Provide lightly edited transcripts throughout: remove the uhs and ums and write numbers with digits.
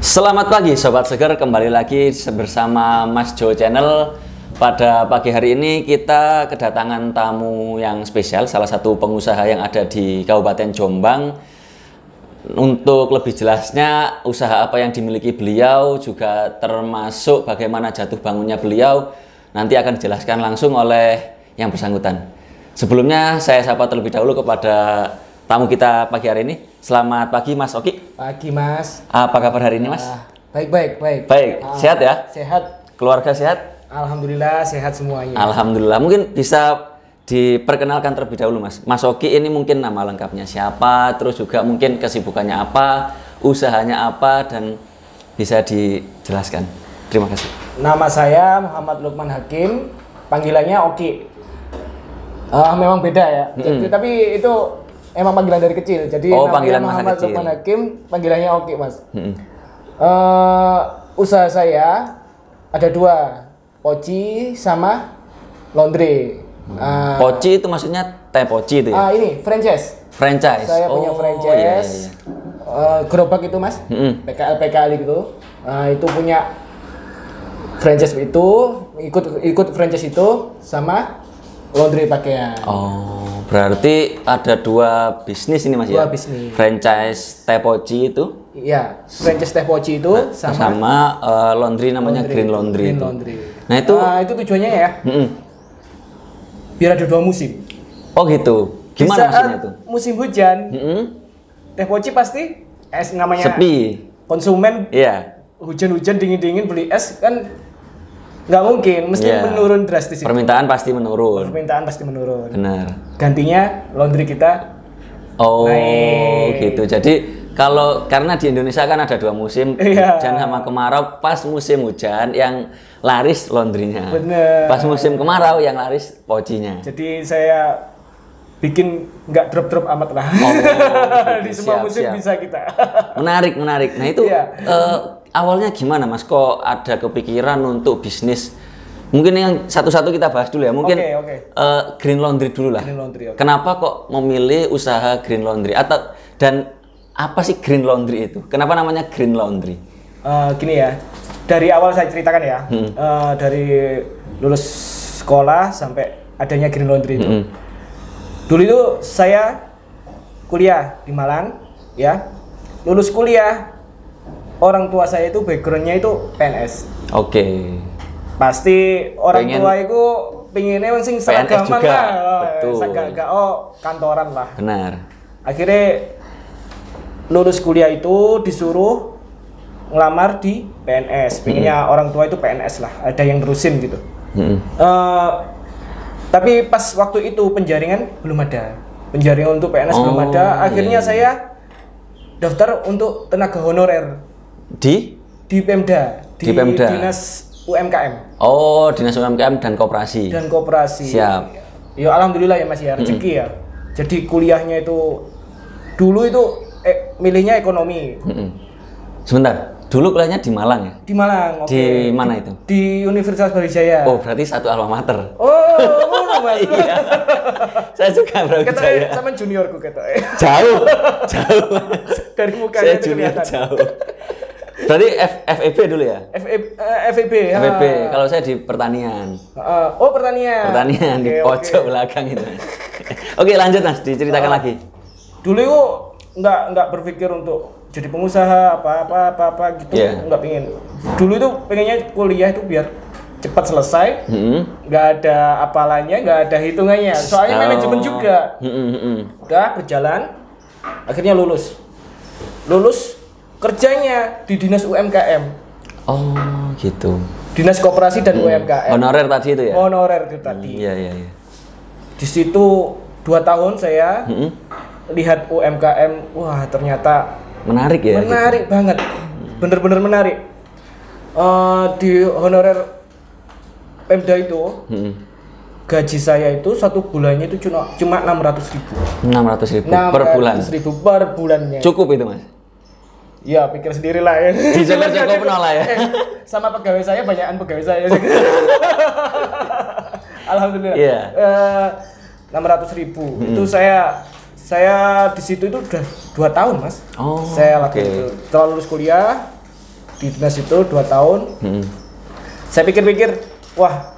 Selamat pagi Sobat Seger, kembali lagi bersama Mas Jo Channel. Pada pagi hari ini kita kedatangan tamu yang spesial, salah satu pengusaha yang ada di Kabupaten Jombang. Untuk lebih jelasnya usaha apa yang dimiliki beliau, juga termasuk bagaimana jatuh bangunnya beliau, nanti akan dijelaskan langsung oleh yang bersangkutan. Sebelumnya saya sapa terlebih dahulu kepada tamu kita pagi hari ini. Selamat pagi Mas Oki. Pagi Mas. Apa kabar hari ini Mas? Baik. Baik, sehat ya? Sehat. Keluarga sehat? Alhamdulillah sehat semuanya. Alhamdulillah. Mungkin bisa diperkenalkan terlebih dahulu Mas. Mas Oki ini mungkin nama lengkapnya siapa, terus juga mungkin kesibukannya apa, usahanya apa, dan bisa dijelaskan. Terima kasih. Nama saya Muhammad Lukman Hakim, panggilannya Oki. Memang beda ya. Tapi itu emang panggilan dari kecil. Jadi panggilan Muhammad kecil. Lukman Hakim, panggilannya Oki Mas. Usaha saya ada dua, poci sama laundry. Poci itu maksudnya teh poci itu ya? Ini franchise. Franchise. Saya punya franchise. Iya. Gerobak itu Mas, PKL gitu. Itu punya franchise itu, ikut franchise itu sama laundry pakaian. Oh, berarti ada dua bisnis ini Mas ya? Dua bisnis. Franchise teh poci itu? Iya, franchise teh poci itu sama laundry namanya Green Laundry. Green itu. Laundry. Nah itu tujuannya ya, biar ada dua musim. Oh gitu. Gimana maksudnya itu? Musim hujan, teh poci pasti es namanya. Sepi. Konsumen. Iya. Hujan-hujan dingin-dingin beli es kan nggak mungkin, mesti menurun drastis. Permintaan pasti menurun. Benar. Gantinya laundry kita. Oh, naik. gitu. Jadi karena di Indonesia kan ada dua musim, hujan sama kemarau. Pas musim hujan yang laris laundrynya. Bener. Pas musim kemarau yang laris pocinya. Jadi saya bikin nggak drop amat lah. Oh, gitu. Di semua musim bisa kita. Menarik. Nah itu awalnya gimana Mas? Kok ada kepikiran untuk bisnis? Mungkin yang satu-satu kita bahas dulu ya. Mungkin Green Laundry dulu lah. Green Laundry, Kenapa kok memilih usaha Green Laundry? Dan apa sih Green Laundry itu? Kenapa namanya Green Laundry? Gini ya, dari awal saya ceritakan ya. Dari lulus sekolah sampai adanya Green Laundry itu. Dulu itu saya kuliah di Malang, ya. Lulus kuliah, orang tua saya itu backgroundnya itu PNS. Oke. Pasti orang tua itu pengennya sing seragam lah, betul. Kantoran lah. Benar. Akhirnya lulus kuliah itu disuruh ngelamar di PNS. Pengennya orang tua itu PNS lah, ada yang terusin gitu. Tapi pas waktu itu penjaringan belum ada. Penjaringan untuk PNS belum ada. Akhirnya saya daftar untuk tenaga honorer di Pemda, di Dinas UMKM. Oh, Dinas UMKM dan Koperasi. Siap. Ya alhamdulillah ya Mas ya, rezeki ya. Jadi kuliahnya itu dulu itu milihnya ekonomi. Sebentar. Dulu kuliahnya di Malang ya? Di Malang, oke. Di mana itu? Di Universitas Brawijaya. Oh, berarti satu alma mater. Oh, Mas. Iya. Saya juga Brawijaya. Sama juniorku ketok. Jauh. Dari mukanya saya junior jauh. Berarti FEB dulu ya? FEB ya. FEB. Kalau saya di pertanian. Pertanian di pojok belakang itu. Oke, lanjut Mas, diceritakan lagi. Dulu itu nggak berpikir untuk jadi pengusaha apa gitu, nggak pengen. Dulu itu pengennya kuliah itu biar cepat selesai, nggak ada apalanya, nggak ada hitungannya. Soalnya manajemen juga. Udah berjalan, akhirnya lulus kerjanya di Dinas UMKM. Oh gitu. Dinas Koperasi dan UMKM. Honorer tadi itu ya? Honorer itu tadi. Iya. Di situ 2 tahun saya lihat UMKM, wah ternyata menarik ya. Menarik gitu. Banget, bener-bener menarik. Di honorer Pemda itu gaji saya itu 1 bulannya itu cuma 600.000. 600.000 per bulan. 600.000 per bulannya. Cukup itu Mas? Ya pikir sendiri lah ya. Di Joko lah ya. Sama pegawai saya, banyakan pegawai saya. Alhamdulillah. 600.000 itu saya di situ itu udah 2 tahun Mas. Saya lakukan itu. Setelah lulus kuliah di dinas itu 2 tahun. Saya pikir-pikir, wah,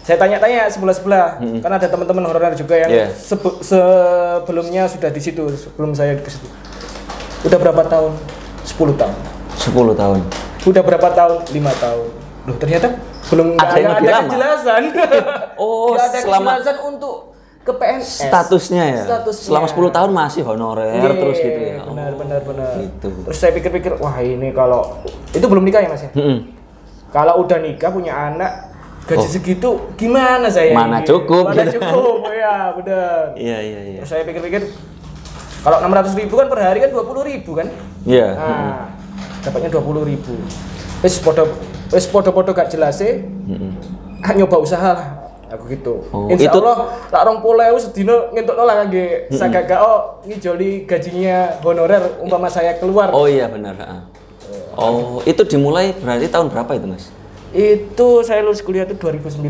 saya tanya-tanya sebelah-sebelah, kan ada teman-teman honorer juga yang sebelumnya sudah di situ, sebelum saya ke situ. Udah berapa tahun? 10 tahun. 10 tahun. Udah berapa tahun? 5 tahun. Loh, ternyata belum ada kejelasan. Oh, ada kejelasan untuk ke PNS. Statusnya ya? Selama 10 tahun masih honorer terus gitu ya? Benar. Gitu. Terus saya pikir-pikir, wah ini kalau, itu belum nikah ya Mas ya? Kalau udah nikah, punya anak, gaji segitu gimana saya Mana ini? cukup Mana gitu. cukup, ya benar. Iya. Terus saya pikir-pikir, kalau 600.000 kan per hari kan 20.000 kan? Iya. Nah, dapatnya 20.000. Wis podo-podo gak jelas sih. Nyoba usaha lah. Aku gitu. Insya Allah tak 20.000 sedino ngentokno lah kangge sagak ngijoli gajinya honorer umpama saya keluar. Oh iya benar. Oh, itu dimulai berarti tahun berapa itu, Mas? Itu saya lulus kuliah itu 2009.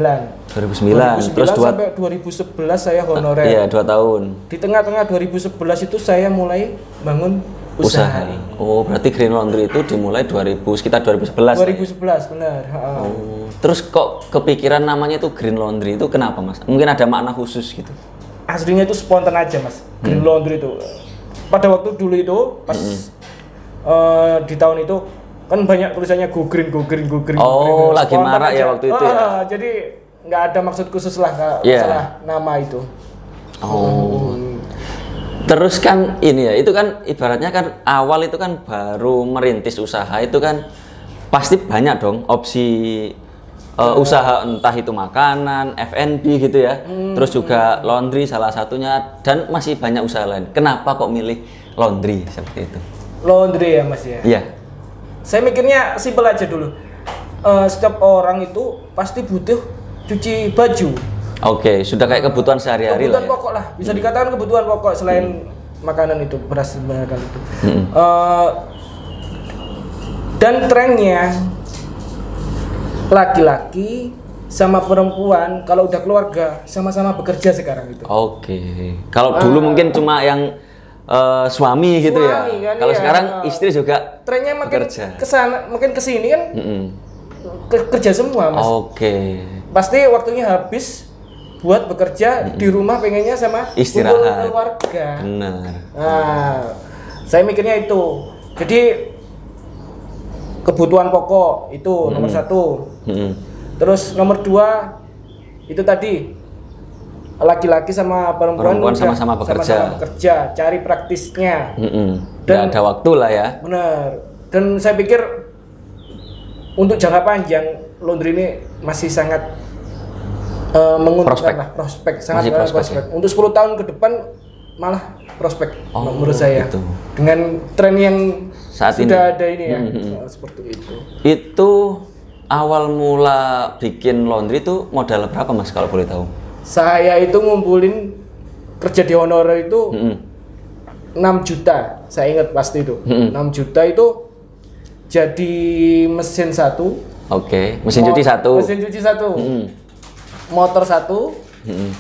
2009 terus sampai 2011 saya honorer. Iya, 2 tahun. Di tengah-tengah 2011 itu saya mulai bangun usaha. Oh, berarti Green Laundry itu dimulai sekitar 2011. 2011 benar. Oh, terus kok kepikiran namanya itu Green Laundry itu kenapa, Mas? Mungkin ada makna khusus gitu. Aslinya itu spontan aja, Mas. Green Laundry itu. Pada waktu dulu itu pas di tahun itu kan banyak tulisannya go green. Oh, lagi marak ya waktu itu ya. Jadi nggak ada maksud khusus lah masalah nama itu. Oh. Terus kan ini ya, itu kan ibaratnya kan awal itu kan baru merintis usaha itu kan pasti banyak dong opsi usaha, entah itu makanan, F&B gitu ya. Terus juga laundry salah satunya dan masih banyak usaha lain. Kenapa kok milih laundry seperti itu? Laundry ya Mas ya? Iya. Saya mikirnya simpel aja dulu. Setiap orang itu pasti butuh cuci baju. Oke, sudah kayak kebutuhan sehari-hari lah. Kebutuhan pokok lah, bisa dikatakan kebutuhan pokok selain makanan itu, beras makanan itu. Dan trennya laki-laki sama perempuan kalau udah keluarga sama-sama bekerja sekarang itu. Oke. Kalau dulu mungkin cuma yang suami gitu ya. Kan, kalau sekarang istri juga trennya makin bekerja. Kesana, makin kesini kan kerja semua Mas. Oke. Pasti waktunya habis buat bekerja di rumah, pengennya sama istirahat keluarga. Benar. Nah, saya mikirnya itu. Jadi kebutuhan pokok itu nomor 1. Terus nomor 2 itu tadi laki-laki sama perempuan sama-sama bekerja, cari praktisnya. Dan ada waktu lah ya. Benar. Dan saya pikir untuk jangka panjang laundry ini masih sangat menguntungkan lah, prospek sangat prospek. Ya? Untuk 10 tahun ke depan malah prospek menurut saya. Gitu. Dengan tren yang saat sudah ada ini ya, seperti itu. Itu awal mula bikin laundry itu modal berapa Mas kalau boleh tahu? Saya itu ngumpulin kerja di honorer itu 6 juta, saya ingat pasti itu. 6 juta itu jadi mesin 1. Oke, mesin cuci 1. Mesin cuci 1. Motor 1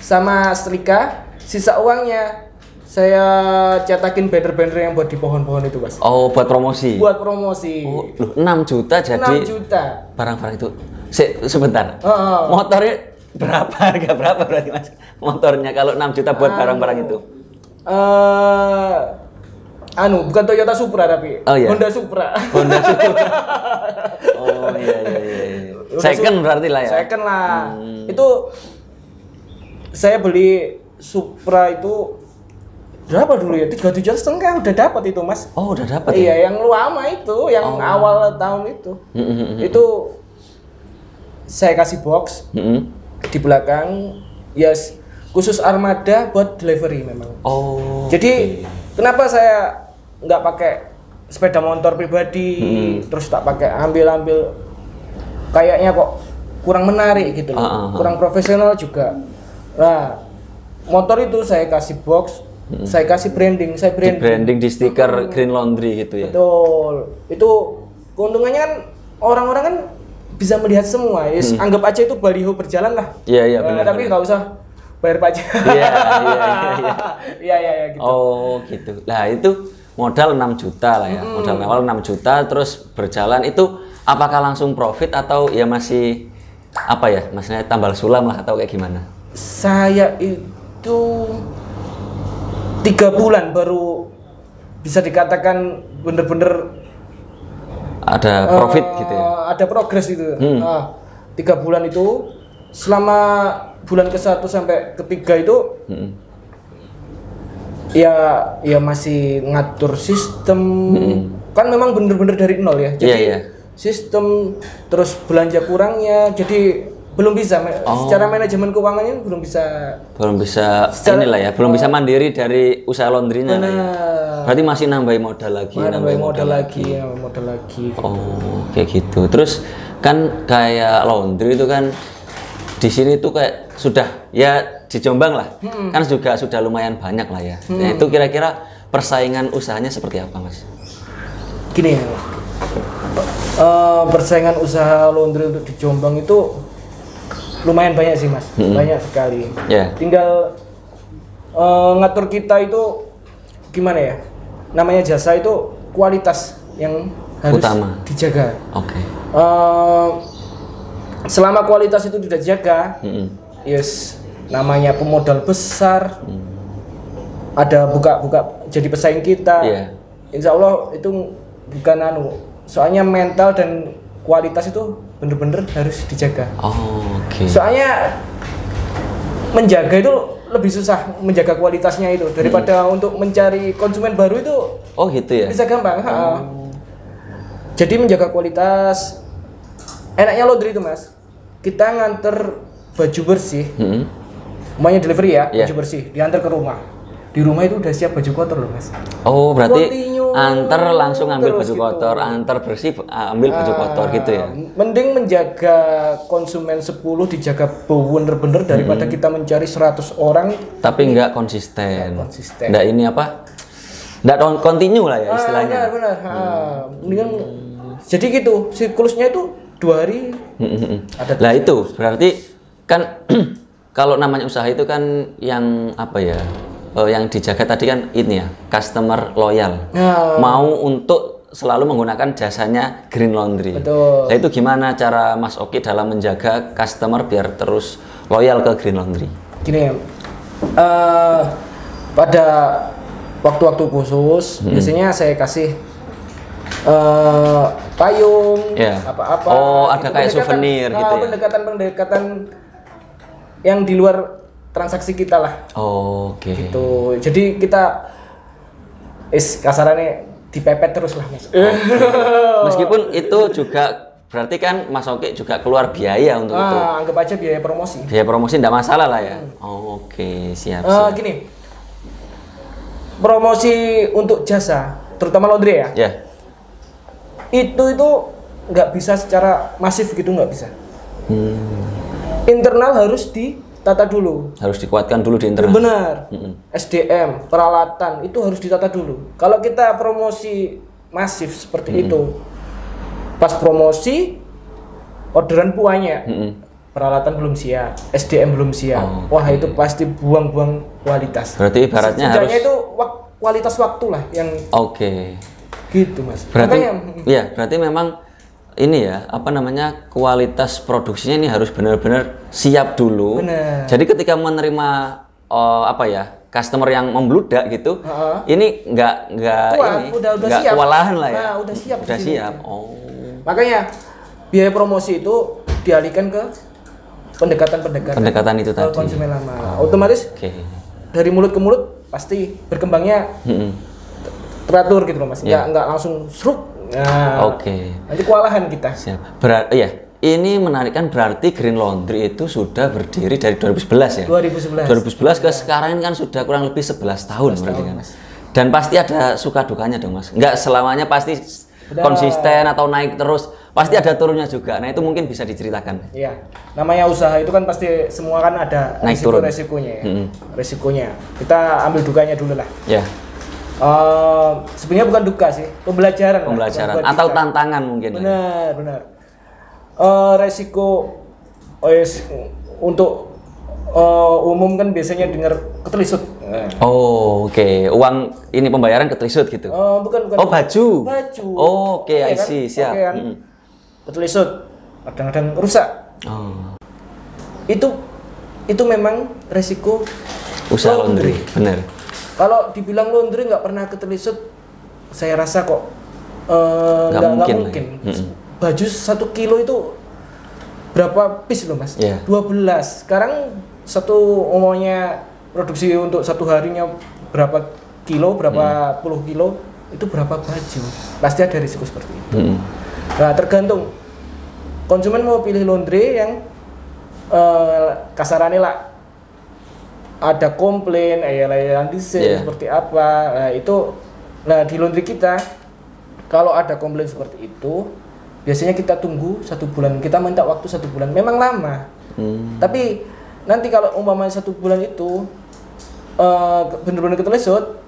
sama setrika. Sisa uangnya saya cetakin banner-banner yang buat di pohon-pohon itu, Mas. Oh, buat promosi. Buat promosi. Oh, loh, 6 juta jadi 6 juta. Barang-barang itu. Sebentar. Motornya harga berapa berarti Mas? Motornya kalau 6 juta buat barang-barang itu. Bukan Toyota Supra tapi Honda Supra. Honda Supra. Oh iya. Second berarti lah ya. Second lah. Itu saya beli Supra itu berapa dulu ya? 3,5 udah dapat itu, Mas. Oh, udah dapat. Iya, yang lama itu, yang awal tahun itu. Itu saya kasih box di belakang, yes, khusus armada buat delivery memang. Oh. Jadi kenapa saya nggak pakai sepeda motor pribadi, terus tak pakai ambil kayaknya kok kurang menarik gitu loh, kurang profesional juga. Nah, motor itu saya kasih box, saya kasih branding, Di branding di stiker Green Laundry gitu ya. Betul. Itu keuntungannya kan orang-orang kan bisa melihat semua. Anggap aja itu baliho berjalan lah. Iya benar. Tapi nggak usah bayar pajak. Iya gitu. Oh gitu. Nah itu modal 6 juta lah ya. Modal awal 6 juta terus berjalan itu apakah langsung profit atau ya masih apa ya, maksudnya tambal sulam lah atau kayak gimana? Saya itu 3 bulan baru bisa dikatakan bener-bener ada profit gitu ya? Ada progres itu. 3 bulan itu, selama bulan ke-1 sampai ke-3 itu ya masih ngatur sistem. Kan memang bener-bener dari nol ya. Jadi sistem, terus belanja kurangnya, jadi belum bisa secara manajemen keuangannya belum bisa inilah ya, belum bisa mandiri dari usaha laundrynya ya. Berarti masih nambahin modal lagi, modal lagi. Oh, kayak gitu. Terus kan kayak laundry itu kan di sini tuh kayak sudah ya di Jombang lah, kan juga sudah lumayan banyak lah ya. Nah, itu kira-kira persaingan usahanya seperti apa, Mas? Gini, persaingan usaha laundry untuk di Jombang itu lumayan banyak sih, Mas. Banyak sekali. Tinggal ngatur kita itu gimana ya? Namanya jasa itu kualitas yang harus utama dijaga. Selama kualitas itu tidak dijaga, namanya pemodal besar, ada buka jadi pesaing kita. Insya Allah itu bukan soalnya mental dan kualitas itu bener-bener harus dijaga. Soalnya menjaga itu lebih susah, menjaga kualitasnya itu daripada untuk mencari konsumen baru itu. Oh gitu ya? Bisa gampang. Jadi menjaga kualitas, enaknya laundry itu, Mas, kita nganter baju bersih, semuanya delivery ya, baju bersih diantar ke rumah. Di rumah itu udah siap baju kotor loh, Mas. Oh, berarti antar langsung ambil baju kotor, antar bersih ambil baju kotor gitu ya. Mending menjaga konsumen 10 dijaga bener-bener daripada kita mencari 100 orang tapi nggak konsisten. Nggak ini apa? Nggak continue lah ya istilahnya. Benar. Mendingan jadi gitu, siklusnya itu 2 hari. Lah itu berarti kan kalau namanya usaha itu kan yang apa ya? Yang dijaga tadi kan ini ya, customer loyal. Mau untuk selalu menggunakan jasanya Green Laundry. Betul. Nah, itu gimana cara Mas Oki dalam menjaga customer biar terus loyal ke Green Laundry? Gini, pada waktu-waktu khusus biasanya saya kasih payung, apa-apa. Oh, ada kayak souvenir gitu ya? Pendekatan yang di luar transaksi kita lah. Gitu. Jadi kita kasarannya dipepet terus lah, Mas. Meskipun itu juga berarti kan Mas Oki juga keluar biaya untuk itu. Anggap aja biaya promosi. Biaya promosi enggak masalah lah ya. Siap. Gini. Promosi untuk jasa, terutama laundry ya. Itu nggak bisa secara masif gitu, nggak bisa. Internal harus ditata dulu. Harus dikuatkan dulu di internal. Benar. SDM, peralatan itu harus ditata dulu. Kalau kita promosi masif seperti itu, pas promosi orderan banyak, peralatan belum siap, SDM belum siap. Wah, itu pasti buang-buang kualitas. Berarti ibaratnya harus itu kualitas waktu lah yang gitu, Mas. Berarti memang ini ya, apa namanya, kualitas produksinya ini harus benar-benar siap dulu. Jadi ketika menerima customer yang membludak gitu, ini nggak kewalahan lah ya. Udah siap. Udah siap. Makanya biaya promosi itu dialihkan ke pendekatan itu tadi. Konsumen lama. Otomatis dari mulut ke mulut pasti berkembangnya teratur gitu loh, Mas. Nggak langsung seruk. Nanti kewalahan kita. Siap. Ini menarik kan, berarti Green Laundry itu sudah berdiri dari 2011 ya? 2011 ke sekarang ini kan sudah kurang lebih 11 tahun berarti kan. Mas. Dan pasti ada suka dukanya dong, Mas. Nggak selamanya pasti konsisten atau naik terus. Pasti ada turunnya juga. Nah, itu mungkin bisa diceritakan. Iya. Namanya usaha itu kan pasti semua kan ada resikonya ya. Resikonya. Kita ambil dukanya dulu lah. Sebenarnya bukan duka sih, pembelajaran atau tantangan mungkin. Benar. Resiko untuk umum kan biasanya dengar ketelisut. Uang ini pembayaran ketelisut gitu. Bukan. Baju. I see, siap. ketelisut, kadang-kadang rusak. Oh. Itu memang resiko usaha laundry, benar. Kalau dibilang laundry nggak pernah ketelisut, saya rasa kok nggak mungkin. Baju 1 kilo itu berapa piece loh mas? 12. Sekarang umumnya produksi untuk 1 harinya berapa kilo, berapa puluh kilo, itu berapa baju? Pasti ada risiko seperti itu. Nah tergantung konsumen mau pilih laundry yang kasarannya lah ada komplain, layanan desain seperti apa. Nah di laundry kita kalau ada komplain seperti itu, biasanya kita tunggu 1 bulan. Kita minta waktu 1 bulan. Memang lama. Tapi nanti kalau umpamanya 1 bulan itu benar-benar ketelisut,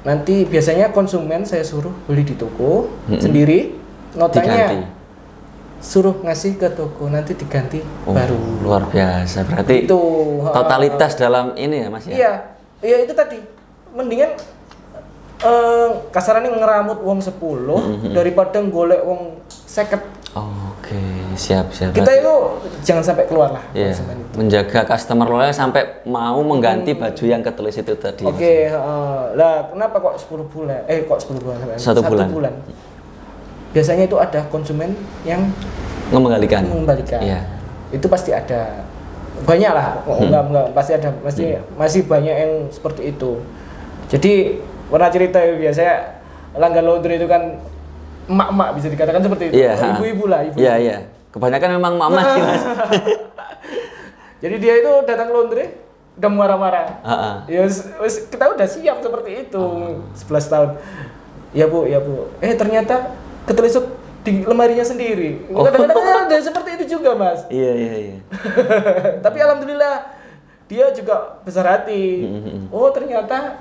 nanti biasanya konsumen saya suruh beli di toko sendiri, notanya suruh ngasih ke toko, nanti diganti baru. Luar biasa. Berarti itu totalitas dalam ini ya mas ya? Iya itu tadi. Mendingan kasarannya ngeramut wong 10 daripada golek wong 50. Oke, siap. Kita itu jangan sampai keluar lah. Menjaga customer loyal sampai mau mengganti baju yang ketelis itu tadi. Oke, lah kenapa kok 10 bulan? Kok 10 bulan sampai 1 bulan. Biasanya itu ada konsumen yang mengembalikan. Iya. Itu pasti ada. Banyak lah. Enggak pasti ada. Masih banyak yang seperti itu. Jadi pernah cerita biasanya pelanggan laundry itu kan emak-emak, bisa dikatakan seperti itu. Ibu-ibu lah, ibu. Iya. Kebanyakan memang mama sih, Mas. Jadi dia itu datang laundry udah marah-marah. Ya kita udah siap seperti itu. 11 tahun. Ya Bu. Ternyata ketelisut di lemarinya sendiri. Kadang-kadang ada seperti itu juga, Mas. Iya. Tapi alhamdulillah dia juga besar hati. Oh, ternyata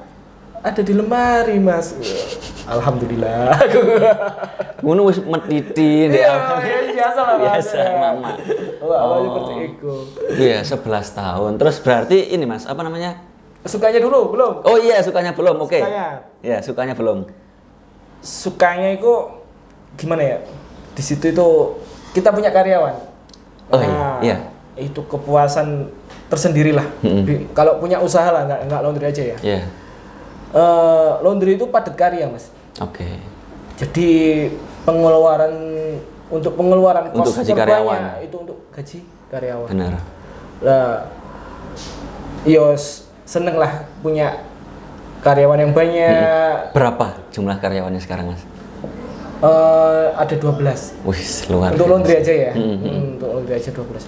ada di lemari, Mas. Alhamdulillah. Ngono wis mediti ya. Biasa lah, Mas. Biasa, Mama. Awalnya seperti itu. Iya, 11 tahun. Terus berarti ini, Mas, apa namanya? Sukanya dulu, belum? Oh iya, sukanya belum. Oke. Iya, sukanya belum. Sukanya itu gimana ya? Di situ itu kita punya karyawan. Iya. Itu kepuasan tersendiri lah. Kalau punya usaha lah, nggak laundry aja ya. Iya. Laundry itu padat karya, Mas. Oke. Jadi untuk pengeluaran untuk gaji karyawan itu untuk gaji karyawan. Benar. Nah, seneng lah punya karyawan yang banyak. Berapa jumlah karyawannya sekarang, Mas? Ada 12. Wih, luar. Untuk laundry aja ya. Untuk laundry aja 12.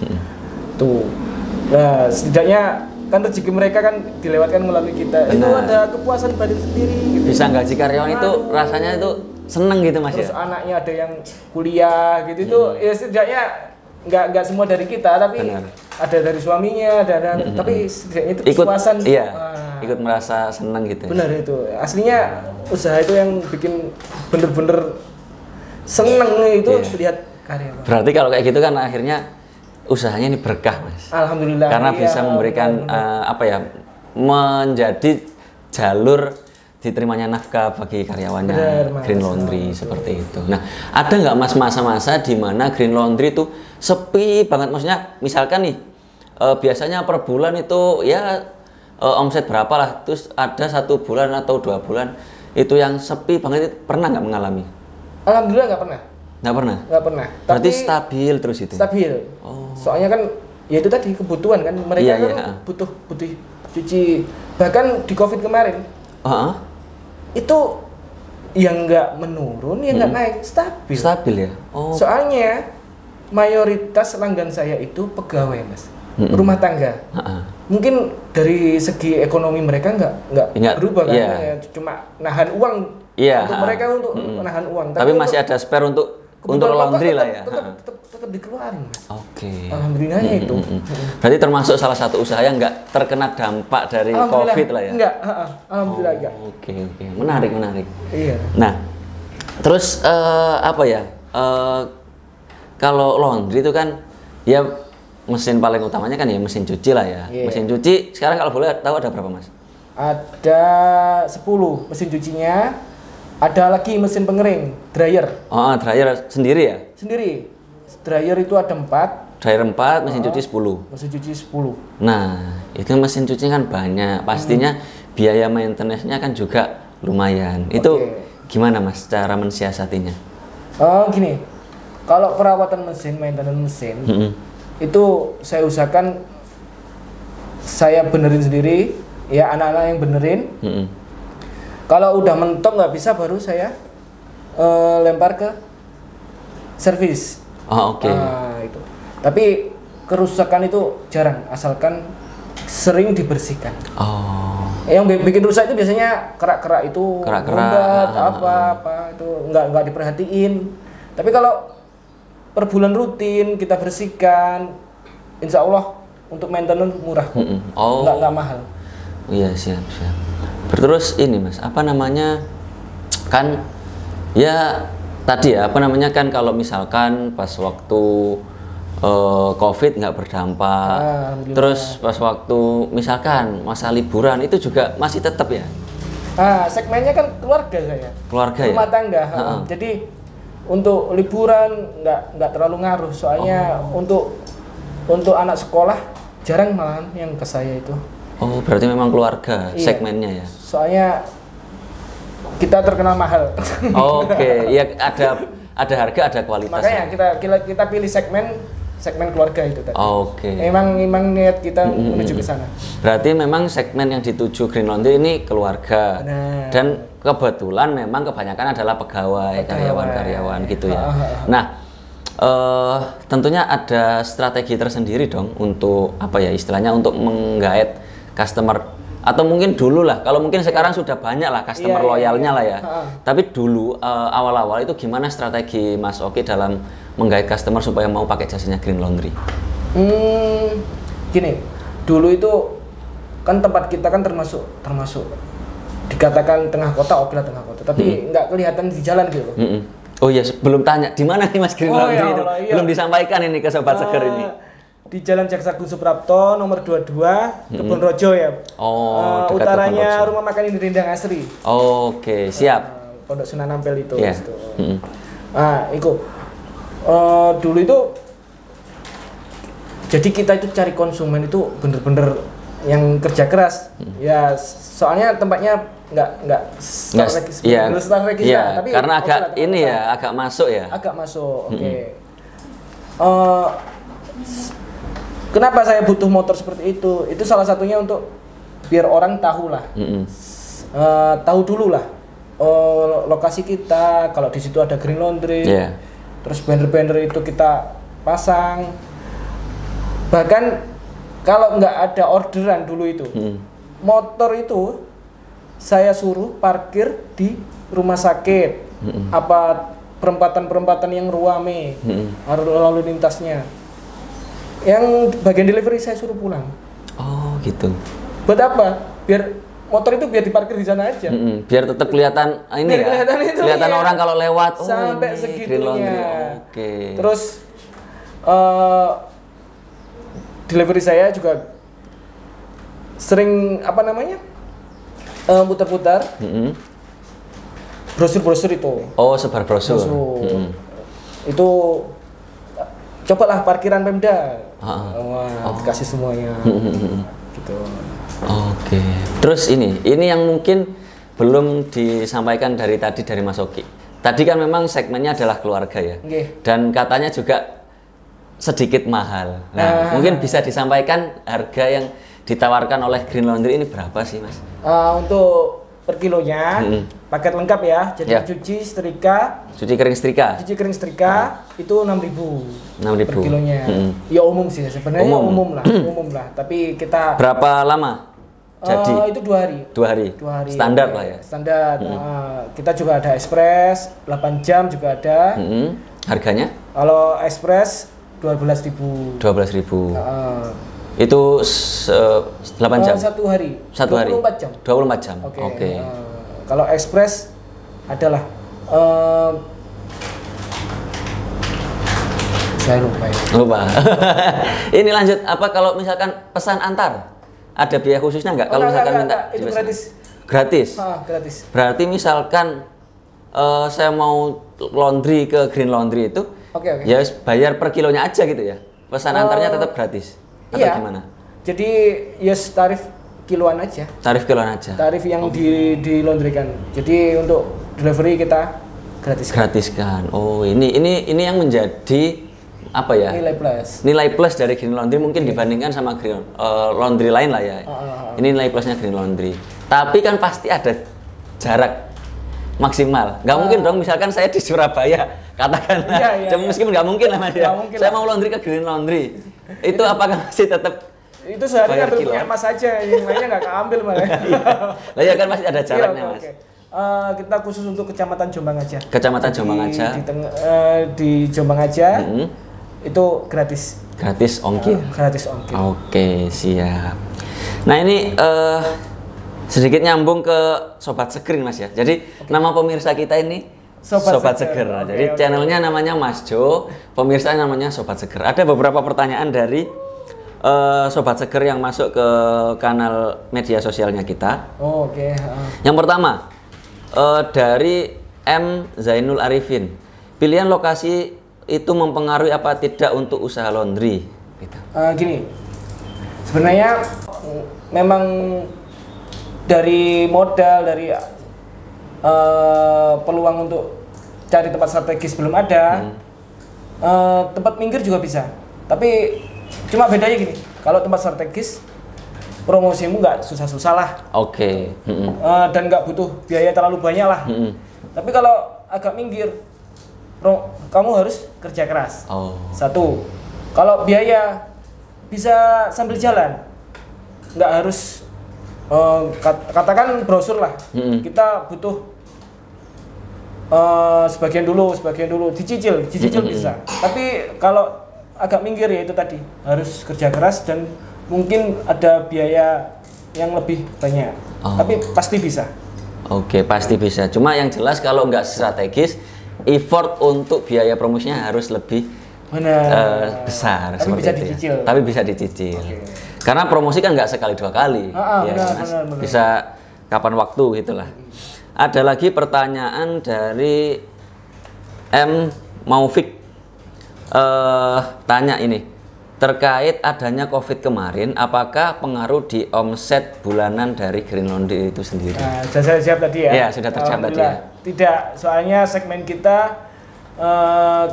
Tuh. Nah, setidaknya kan rezeki mereka kan dilewatkan melalui kita. Benar. Itu ada kepuasan batin sendiri gitu. Bisa gaji karyawan itu rasanya itu seneng gitu, Mas. Terus anaknya ada yang kuliah gitu itu ya setidaknya nggak semua dari kita, tapi ada dari suaminya, tapi setidaknya itu kepuasan. Ikut merasa seneng gitu. Benar itu. Aslinya usaha itu yang bikin bener-bener seneng itu lihat karyawan. Berarti kalau kayak gitu kan akhirnya usahanya ini berkah, Mas. Alhamdulillah. Karena bisa memberikan menjadi jalur diterimanya nafkah bagi karyawannya. Green Laundry seperti itu. Nah, ada nggak Mas masa-masa di mana Green Laundry itu sepi banget? Maksudnya misalkan nih biasanya per bulan itu ya omset berapa lah, terus ada 1 bulan atau 2 bulan itu yang sepi banget, itu pernah nggak mengalami? Alhamdulillah nggak pernah. Nggak pernah. Berarti stabil terus itu. Stabil. Soalnya kan ya itu tadi kebutuhan kan mereka butuh cuci. Bahkan di COVID kemarin itu yang nggak menurun, yang nggak naik, stabil ya. Soalnya mayoritas pelanggan saya itu pegawai, Mas, rumah tangga. Mungkin dari segi ekonomi mereka nggak berubah kan, cuma nahan uang untuk mereka untuk nahan uang. Tapi masih ada spare untuk laundry lah ya. Tetap dikeluarin, Mas. Oke. Alhamdulillahnya itu. Berarti termasuk salah satu usaha yang nggak terkena dampak dari COVID lah ya. Enggak, alhamdulillah enggak. Oke. Menarik. Iya. Nah, terus kalau laundry itu kan ya mesin paling utamanya kan ya mesin cuci lah ya. Mesin cuci sekarang kalau boleh tahu ada berapa, Mas? Ada 10 mesin cucinya. Ada lagi mesin pengering, dryer. Dryer sendiri ya? Sendiri. Dryer itu ada 4. Dryer 4, mesin cuci 10. Mesin cuci 10. Nah, itu mesin cuci kan banyak. Pastinya biaya maintenance-nya kan juga lumayan. Itu gimana Mas cara mensiasatinya? Gini, kalau perawatan mesin, maintenance mesin, itu saya usahakan saya benerin sendiri, ya anak-anak yang benerin. Kalau udah mentok nggak bisa, baru saya lempar ke servis. Itu. Tapi kerusakan itu jarang, asalkan sering dibersihkan. Yang bikin rusak itu biasanya kerak-kerak itu, lombat, apa itu nggak diperhatiin. Tapi kalau per bulan rutin kita bersihkan, insya Allah untuk maintenance murah, nggak mahal. Iya, siap. Terus ini Mas, apa namanya, kan ya tadi ya, apa namanya, kan kalau misalkan pas waktu COVID nggak berdampak, terus pas waktu misalkan masa liburan itu juga masih tetap ya? Segmennya kan keluarga saya. Keluarga ya? Rumah tangga. Jadi untuk liburan nggak terlalu ngaruh, soalnya untuk anak sekolah jarang malahan yang ke saya itu. Berarti memang keluarga segmennya ya? Soalnya kita terkenal mahal. Ya ada harga, ada kualitas. Makanya kita pilih segmen keluarga itu tadi. Memang niat kita menuju ke sana. Berarti memang segmen yang dituju Green Laundry ini keluarga. Dan kebetulan memang kebanyakan adalah pegawai, karyawan-karyawan gitu ya. Nah, tentunya ada strategi tersendiri dong untuk apa ya istilahnya, untuk menggait customer. Atau mungkin dulu lah, kalau mungkin sekarang sudah banyak lah customer loyalnya lah ya. Tapi dulu awal-awal itu gimana strategi Mas Oki dalam menggait customer supaya mau pakai jasanya Green Laundry? Gini, dulu itu kan tempat kita kan termasuk dikatakan tengah kota, oke lah tengah kota, tapi nggak kelihatan di jalan gitu. Oh iya, belum tanya di mana nih Mas Green Laundry itu? Belum disampaikan ini ke Sobat Seger ini. Di Jalan Jaksa Agung Suprapto nomor 22, Kebon Rojo ya. Utaranya rumah makan Indi Rindang Asri. Siap. Pondok Sunan Ampel itu. Yeah. Itu. Dulu itu jadi kita itu cari konsumen itu bener-bener yang kerja keras. Ya, soalnya tempatnya nggak strategis, tapi karena agak ini ya, agak masuk ya. Agak masuk. Kenapa saya butuh motor seperti itu? Itu salah satunya untuk biar orang tahu lah, tahu dulu lah lokasi kita. Kalau di situ ada Green Laundry, terus banner-banner itu kita pasang. Bahkan kalau nggak ada orderan dulu itu, motor itu saya suruh parkir di rumah sakit, apa perempatan-perempatan yang ruame, lalu lintasnya. Yang bagian delivery saya suruh pulang. Gitu. Buat apa? Biar motor itu biar diparkir di sana aja. Biar tetap kelihatan ini ya. Kelihatan orang kalau lewat. Sampai segitunya. Terus delivery saya juga sering apa namanya? Putar-putar. Brosur-brosur itu. Sebar brosur. Itu cobalah parkiran Pemda. Dikasih semuanya. Gitu. Terus ini yang mungkin belum disampaikan dari Mas Oki. Tadi kan memang segmennya adalah keluarga ya. Dan katanya juga sedikit mahal. Nah, mungkin bisa disampaikan harga yang ditawarkan oleh Green Laundry ini berapa sih, Mas? Untuk per kilonya, paket lengkap ya. Jadi cuci kering setrika itu 6.000 per kilonya. Ya umum sih sebenarnya, umum lah. Tapi kita berapa lama? Jadi itu 2 hari. 2 hari. Standar lah ya. Standar. Kita juga ada ekspres 8 jam juga ada. Harganya? Kalau ekspres 12.000. 12.000. Itu 8 jam? 1 hari. 24 jam. 24 jam. Oke. Kalau ekspres adalah saya lupa. Ini lanjut, apa kalau misalkan pesan antar? Ada biaya khususnya nggak? Kalau misalkan minta itu gratis. Gratis? Gratis. Berarti misalkan saya mau laundry ke Green Laundry itu, Oke. Ya bayar per kilonya aja gitu ya. Pesan antarnya tetap gratis. Atau iya. gimana? Jadi yes tarif kiloan aja. Tarif kiloan aja. Tarif yang di laundrykan. Jadi untuk delivery kita gratiskan. Oh, ini yang menjadi apa ya? Nilai plus dari Green Laundry mungkin dibandingkan sama Green Laundry lain lah ya. Ini nilai plusnya Green Laundry. Tapi kan pasti ada jarak maksimal. Nggak mungkin dong misalkan saya di Surabaya katakanlah. Meskipun nggak mungkin lah Mas ya. Saya mau laundry ke Green Laundry. Itu apakah masih tetap itu sehari ambil punya Mas aja, yang lainnya nggak keambil malah. Lah ya kan masih ada jaraknya Mas. Kita khusus untuk Kecamatan Jombang aja. Kecamatan Jombang aja. Di Jombang aja. Itu gratis. Gratis ongkir. Gratis ongkir. Oke, siap. Nah, ini sedikit nyambung ke Sobat Seger Mas ya. Jadi nama pemirsa kita ini Sobat Seger. Jadi channelnya namanya Mas Jo, pemirsa namanya Sobat Seger. Ada beberapa pertanyaan dari Sobat Seger yang masuk ke kanal media sosialnya kita. Oke. Yang pertama dari M Zainul Arifin, pilihan lokasi itu mempengaruhi apa tidak untuk usaha laundry? Gitu. Gini, sebenarnya memang dari modal, dari peluang untuk cari tempat strategis belum ada. Tempat minggir juga bisa, tapi cuma bedanya gini, kalau tempat strategis promosimu nggak susah-susah lah. Oke. Dan nggak butuh biaya terlalu banyak lah. Tapi kalau agak minggir, kamu harus kerja keras. Satu, kalau biaya bisa sambil jalan, nggak harus katakan brosur lah. Kita butuh sebagian dulu, dicicil bisa. Tapi kalau agak minggir ya itu tadi, harus kerja keras dan mungkin ada biaya yang lebih banyak. Tapi pasti bisa. Oke, pasti bisa. Cuma yang jelas kalau nggak strategis, effort untuk biaya promosinya harus lebih besar. Tapi bisa dicicil. Tapi bisa dicicil. Karena promosi kan nggak sekali dua kali. Benar. Bisa kapan waktu gitulah. Ada lagi pertanyaan dari M Maufik. Tanya ini terkait adanya COVID kemarin, apakah pengaruh di omset bulanan dari Green Laundry itu sendiri? Sudah saya siap tadi ya? Iya, sudah terjawab tadi ya. Tidak, soalnya segmen kita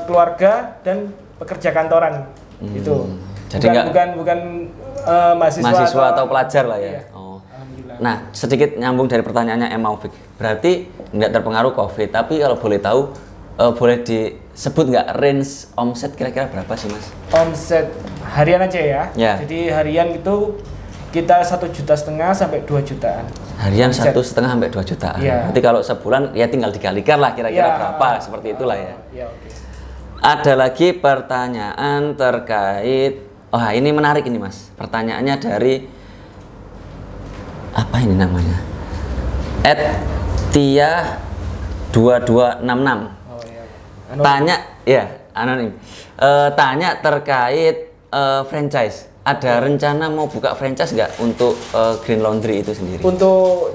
keluarga dan pekerja kantoran itu. Jadi bukan mahasiswa atau pelajar lah ya. Iya. Nah, sedikit nyambung dari pertanyaannya M Maufik. Berarti nggak terpengaruh COVID, tapi kalau boleh tahu boleh disebut nggak range omset kira-kira berapa sih Mas? Omset harian aja ya. Jadi harian itu kita 1,5 juta sampai 2 jutaan. Harian 1,5 sampai 2 jutaan. Berarti kalau sebulan ya tinggal dikalikan lah kira-kira berapa, seperti itulah ya. Ada lagi pertanyaan terkait, ini menarik ini Mas. Pertanyaannya dari apa ini namanya? @tia 2266. Tanya ya anonim. Tanya terkait franchise. Ada rencana mau buka franchise nggak untuk Green Laundry itu sendiri? Untuk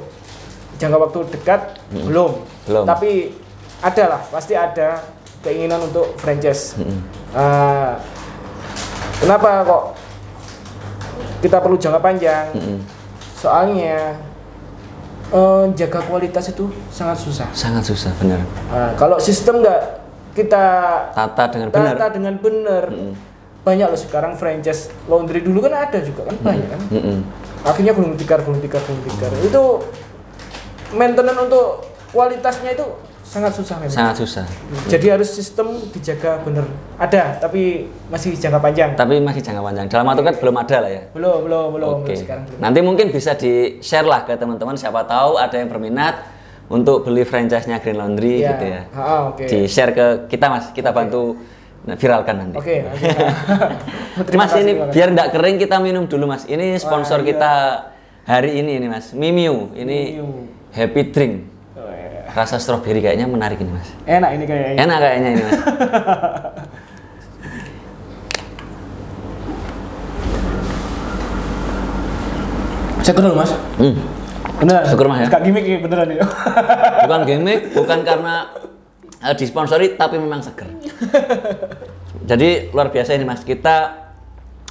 jangka waktu dekat belum. Tapi ada lah, pasti ada keinginan untuk franchise. Kenapa kok kita perlu jangka panjang? Soalnya jaga kualitas itu sangat susah. Sangat susah, benar. Kalau sistem nggak kita tata dengan benar, banyak loh sekarang franchise laundry. Dulu kan ada juga kan, banyak kan. Akhirnya gulung tikar. Itu maintenance untuk kualitasnya itu sangat susah memang. Sangat susah. Jadi harus sistem dijaga benar. Ada, tapi masih jangka panjang. Dalam waktu kan belum ada lah ya. Belum. Oke. Nanti mungkin bisa di-share lah ke teman-teman, siapa tahu ada yang berminat untuk beli franchise-nya Green Laundry gitu ya. Di-share ke kita Mas, kita bantu viralkan nanti. Mas ini biar nggak kering kita minum dulu Mas. Ini sponsor kita hari ini Mas, Mimiu. Ini Happy Drink. Rasa stroberi kayaknya menarik ini Mas. Enak ini kayaknya. Enak kayaknya ini Mas. Syukur dulu Mas. Beneran. Syukur Mas ya. Gak gimmick beneran ya. Bukan gimmick, bukan karena disponsori tapi memang seger. Jadi luar biasa ini Mas, kita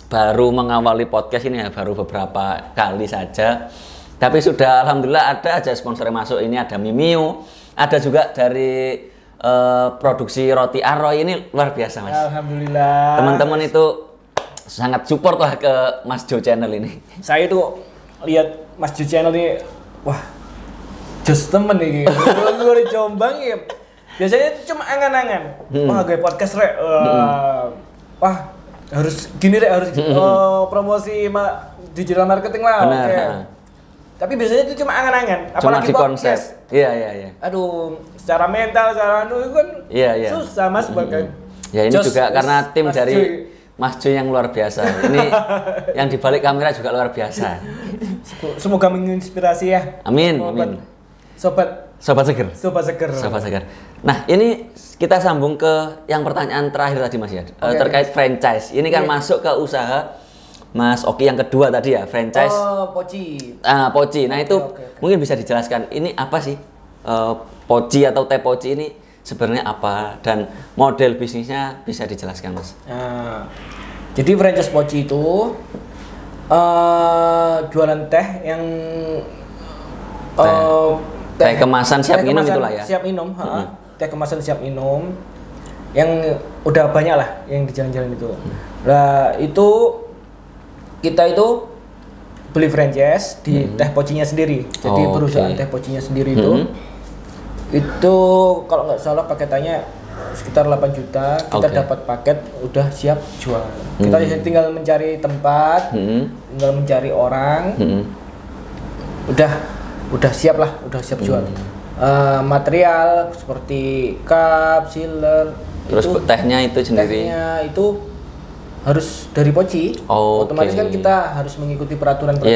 baru mengawali podcast ini ya, baru beberapa kali saja. Tapi sudah alhamdulillah ada aja sponsor yang masuk. Ini ada Mimiu, ada juga dari produksi roti Aroy, ini luar biasa Mas. Alhamdulillah. Teman-teman itu sangat support lah ke Mas Jo Channel ini. Saya tuh lihat Mas Jo Channel ini, wah, just temen nih. Gue di Jombang ya. Biasanya itu cuma angan-angan. Wah, gue podcast rek. Wah, harus gini rek, harus promosi digital marketing lah. Benar. Okay. Tapi biasanya itu cuma angan-angan, apalagi konsep. Iya. Aduh, secara mental, secara kan susah Mas bahkan. Ya ini juga karena tim Mas dari Mas Jo yang luar biasa. Ini yang di balik kamera juga luar biasa. Semoga menginspirasi ya. Amin. Sobat seger. Nah, ini kita sambung ke yang pertanyaan terakhir tadi Mas ya. Terkait franchise. Ini kan masuk ke usaha Mas Oki yang kedua tadi ya, franchise. Poci. Poci. Nah, itu mungkin bisa dijelaskan ini apa sih? Poci atau teh poci ini sebenarnya apa dan model bisnisnya bisa dijelaskan Mas? Jadi franchise Poci itu jualan teh yang teh kemasan siap minum itulah ya. Siap minum, teh kemasan siap minum yang udah banyak lah yang di jalan-jalan itu. Nah, itu kita itu beli franchise di teh pocinya sendiri. Jadi perusahaan teh pocinya sendiri itu kalau nggak salah paketannya sekitar 8 juta. Kita dapat paket udah siap jual. Kita tinggal mencari tempat, tinggal mencari orang. Udah siap lah, udah siap jual. Material seperti cup, sealer, terus tehnya itu sendiri. Tehnya itu harus dari Poci. Otomatis kan kita harus mengikuti peraturan Poci.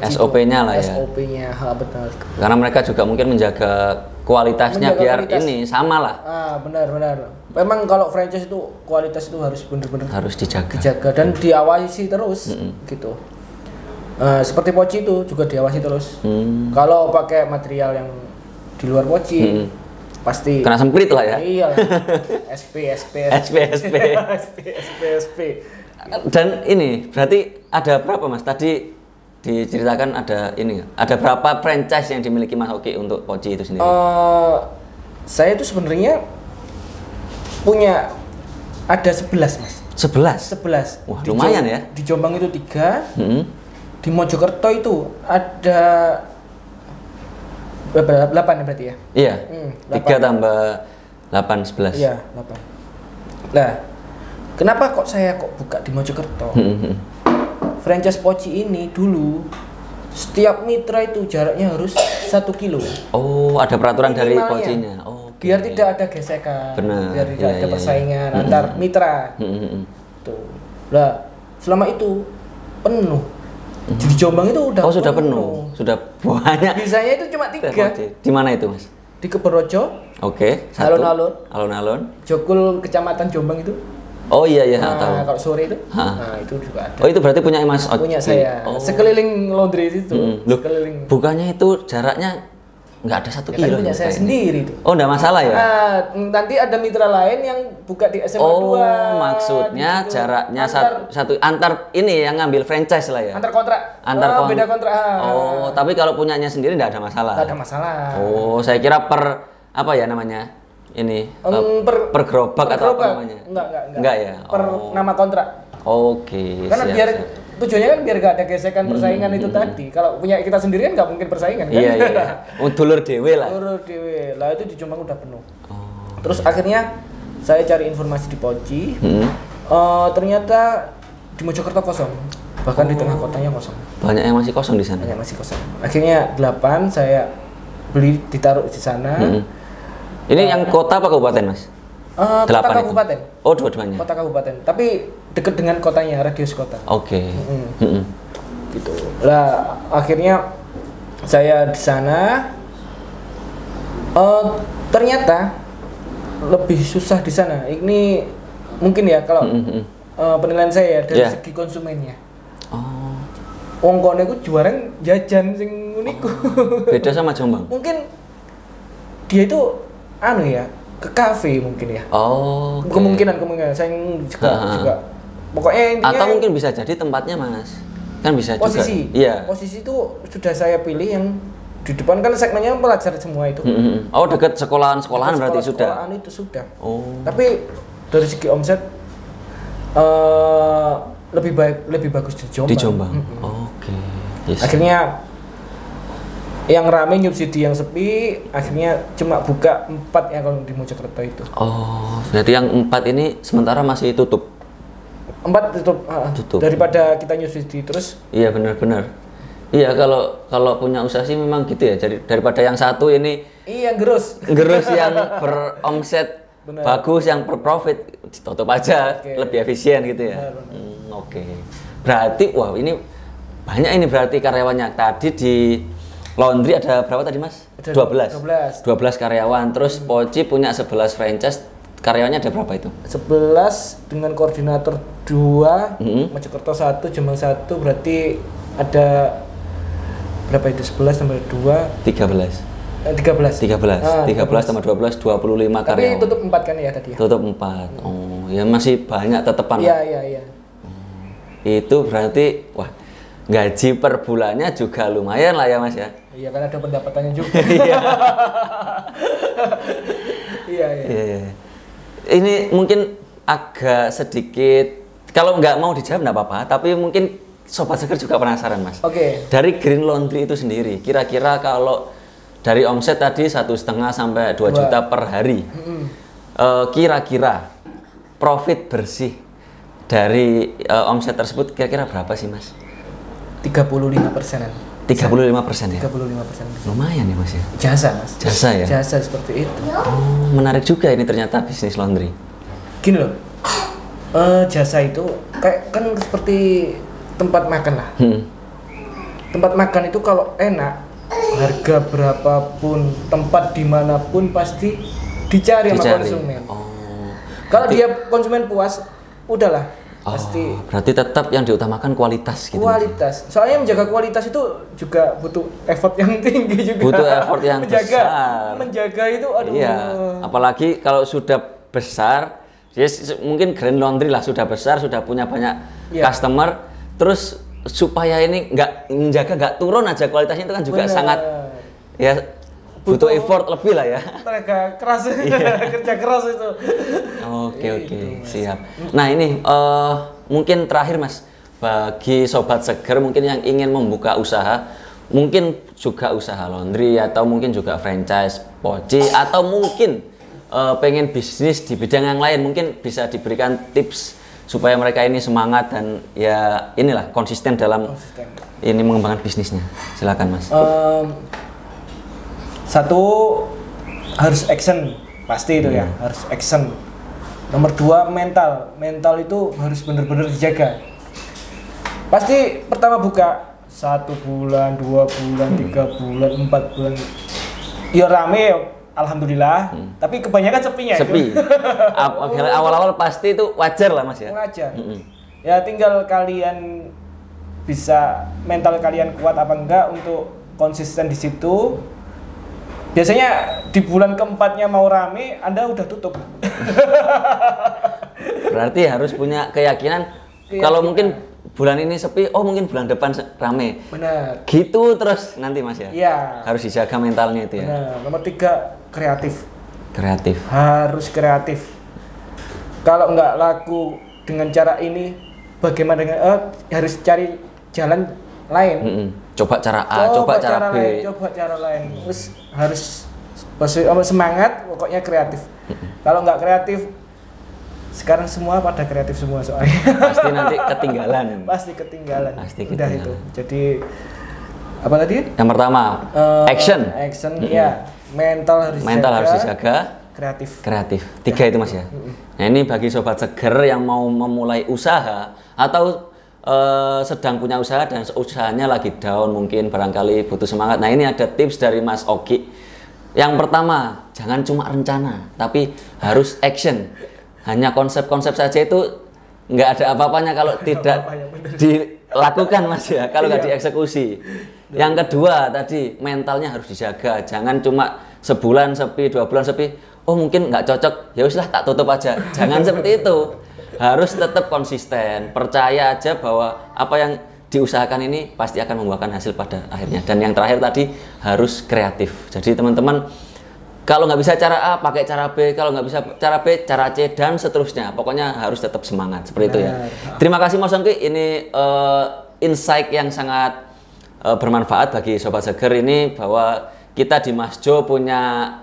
SOP-nya lah ya. SOP-nya, benar. Karena mereka juga mungkin menjaga kualitasnya biar ini sama lah. Benar. Memang kalau franchise itu kualitas itu harus benar-benar harus dijaga dan diawasi terus gitu. Seperti Poci itu juga diawasi terus. Kalau pakai material yang di luar Poci pasti kena semprit lah ya. Iya. SP. Dan ini berarti ada berapa Mas? Tadi diceritakan ada berapa franchise yang dimiliki Mas Oki untuk Poci itu sendiri? Saya itu sebenarnya punya ada 11 Mas. 11. Wah, lumayan ya. Di Jombang itu 3. Di Mojokerto itu ada berapa? 8 berarti ya? Iya. 3 tambah 8, 11. Iya, 8. Nah, kenapa saya buka di Mojokerto? Franchise Poci ini dulu setiap mitra itu jaraknya harus 1 kilo. Ada peraturan dari Pocinya. Biar tidak ada gesekan. Benar. Biar tidak ada persaingan antar mitra. Tuh. Nah, selama itu penuh. Di Jombang itu udah sudah penuh. Sudah banyak. Bisanya itu cuma 3. Di mana itu Mas? Di Keberojo. Alun-alun. Jokul Kecamatan Jombang itu. Iya, tahu. Kalau sore itu. Itu juga ada. Itu berarti punya Mas Oki. Punya saya. Sekeliling laundry itu. Sekeliling. Bukannya itu jaraknya nggak ada 1 kilo. Punya saya sendiri itu. Nggak masalah ya? Nanti ada mitra lain yang buka di SMA 2. Maksudnya gitu. Jaraknya antar ini yang ngambil franchise lah ya? Antar kontrak. Beda kontrak. Tapi kalau punyanya sendiri nggak ada masalah? Nggak ada masalah. Saya kira apa ya namanya? Ini per gerobak atau apa namanya? Enggak ya? Per nama kontrak. Karena biar tujuannya kan biar gak ada gesekan persaingan itu tadi. Kalau punya kita sendiri kan nggak mungkin persaingan kan? Iya. Dulur dewe lah. Lah itu di Jombang udah penuh. Terus akhirnya saya cari informasi di Poci. Ternyata di Mojokerto kosong. Bahkan di tengah kotanya kosong. Banyak yang masih kosong di sana. Akhirnya 8 saya beli ditaruh di sana. Ini yang kota apa kabupaten Mas? Kota kabupaten. Dua-duanya. Kota kabupaten. Tapi dekat dengan kotanya, radius kota. Gitu. Lah akhirnya saya di sana. Ternyata lebih susah di sana. Ini mungkin ya kalau penilaian saya dari segi konsumennya. Wong kono iku juareng jajan sing uniku. Beda sama Jombang. Mungkin dia itu ke kafe mungkin ya. Oh. Okay. Kemungkinan saya juga. Pokoknya intinya. Atau mungkin bisa jadi tempatnya Mas. Kan bisa posisi. juga. Iya. Posisi itu sudah saya pilih yang di depan kan segmennya pelajar semua itu. Oh, dekat sekolahan berarti sudah. Sekolahan itu sudah. Oh. Tapi dari segi omset lebih bagus di Jombang. Di Jombang. Oke. Yes. Akhirnya yang rame nyubsidi yang sepi, akhirnya cuma buka 4 ya kalau di Mojokerto itu. Oh, berarti yang 4 ini sementara masih tutup. 4 tutup. Daripada kita nyubsidi terus. Iya benar-benar. Iya kalau punya usaha sih memang gitu ya. Jadi daripada yang satu ini. Iya gerus yang beromset bagus, yang berprofit ditutup aja, lebih efisien gitu ya. Oke. Berarti wah ini banyak ini berarti karyawannya. Tadi di laundry ada berapa tadi Mas? 12 karyawan. Terus Poci punya 11 franchise. Karyawannya ada berapa itu? 11 dengan koordinator 2, Mojokerto 1, Jombang 1, berarti ada berapa itu? 11 tambah 2 13 tambah 12 25 karyawan. Tapi tutup 4 kan ya tadi ya? Tutup 4. Oh, ya masih banyak tetepan. Iya. Itu berarti wah, gaji per bulannya juga lumayan lah ya Mas ya. Iya kan ada pendapatannya juga. Iya. Ini mungkin agak sedikit, kalau nggak mau dijawab nggak apa-apa, tapi mungkin Sobat Seger juga penasaran Mas. Oke. Dari Green Laundry itu sendiri, kira-kira kalau dari omset tadi 1,5 sampai 2 juta per hari, kira-kira profit bersih dari omset tersebut kira-kira berapa sih Mas? 35%-an. 35% ya? 35%. Lumayan ya Mas ya? Jasa Mas. Jasa ya? Jasa seperti itu. Oh, menarik juga ini ternyata bisnis laundry. Gini loh, jasa itu kayak kan seperti tempat makan lah. Tempat makan itu kalau enak, harga berapapun, tempat dimanapun pasti dicari sama konsumen. Kalau dia konsumen puas, udahlah. Pasti. Berarti tetap yang diutamakan kualitas gitu. Kualitas. Soalnya menjaga kualitas itu juga butuh effort yang tinggi juga. Butuh effort yang besar. Menjaga itu aduh. Iya. Apalagi kalau sudah besar, mungkin Green Laundry lah sudah besar, sudah punya banyak customer, terus supaya ini nggak turun aja kualitasnya itu kan juga sangat ya butuh effort lebih lah ya. Mereka keras, kerja keras itu. Oke, siap. Nah ini mungkin terakhir Mas, bagi Sobat Seger mungkin yang ingin membuka usaha, mungkin juga usaha laundry atau mungkin juga franchise Poci atau mungkin pengen bisnis di bidang yang lain, mungkin bisa diberikan tips supaya mereka ini semangat dan ya inilah konsisten dalam ini mengembangkan bisnisnya. Silakan Mas. Satu, harus action, pasti itu ya, harus action. Nomor 2, mental itu harus benar-benar dijaga. Pasti pertama buka 1 bulan, 2 bulan, 3 bulan, 4 bulan, ya rame, alhamdulillah. Tapi kebanyakan sepinya. Sepi. Awal-awal pasti itu wajar lah Mas ya. Wajar. Ya tinggal kalian bisa mental kalian kuat apa enggak untuk konsisten di situ. Biasanya di bulan keempatnya mau rame, Anda udah tutup. Berarti harus punya keyakinan. Kalau mungkin bulan ini sepi, oh mungkin bulan depan rame. Benar. Gitu terus nanti Mas ya? Iya. Harus dijaga mentalnya itu ya? Benar. Nomor 3, kreatif. Kreatif. Harus kreatif. Kalau nggak laku dengan cara ini, bagaimana dengan harus cari jalan lain. Coba cara A, coba cara B. Coba cara lain. Terus harus semangat, pokoknya kreatif. Kalau nggak kreatif, sekarang semua pada kreatif semua soalnya. Pasti nanti ketinggalan. Pasti ketinggalan. Pasti udah ketinggalan. Itu. Jadi apa tadi? Yang pertama, action. Action ya. Mental harus dijaga. Kreatif. 3 itu Mas ya. Nah, ini bagi Sobat Seger yang mau memulai usaha atau sedang punya usaha dan usahanya lagi down, mungkin barangkali butuh semangat. Nah, ini ada tips dari Mas Ogi. Yang pertama, jangan cuma rencana, tapi harus action. Hanya konsep-konsep saja itu nggak ada apa-apanya kalau tidak dilakukan Mas ya, kalau nggak dieksekusi. Yang kedua tadi, mentalnya harus dijaga. Jangan cuma sebulan sepi, 2 bulan sepi, oh mungkin nggak cocok, ya uslah tak tutup aja. Jangan seperti itu. Harus tetap konsisten, percaya aja bahwa apa yang diusahakan ini pasti akan membuahkan hasil pada akhirnya. Dan yang terakhir tadi harus kreatif. Jadi teman-teman, kalau nggak bisa cara A, pakai cara B. Kalau nggak bisa cara B, cara C, dan seterusnya. Pokoknya harus tetap semangat, seperti itu ya. Terima kasih Mas Ongki, ini insight yang sangat bermanfaat bagi Sobat Seger ini, bahwa kita di Mas Jo punya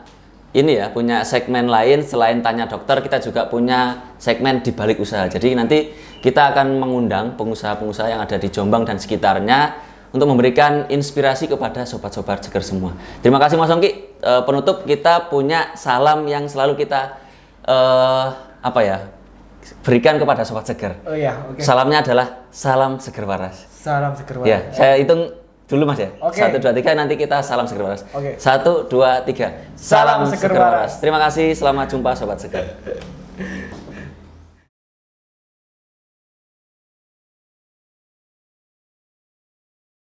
ini ya, punya segmen lain selain tanya dokter, kita juga punya segmen di balik usaha. Jadi nanti kita akan mengundang pengusaha-pengusaha yang ada di Jombang dan sekitarnya untuk memberikan inspirasi kepada sobat-sobat Seger semua. Terima kasih Mas Ongki. Penutup, kita punya salam yang selalu kita berikan kepada sobat Seger. Oh iya, oke. Salamnya adalah salam Seger Waras. Salam Seger Waras. Ya, saya hitung dulu Mas ya. Oke. 1, 2, 3, nanti kita salam Seger Waras. Oke. 1, 2, 3. Salam Seger Waras. Terima kasih, selamat jumpa sobat Seger.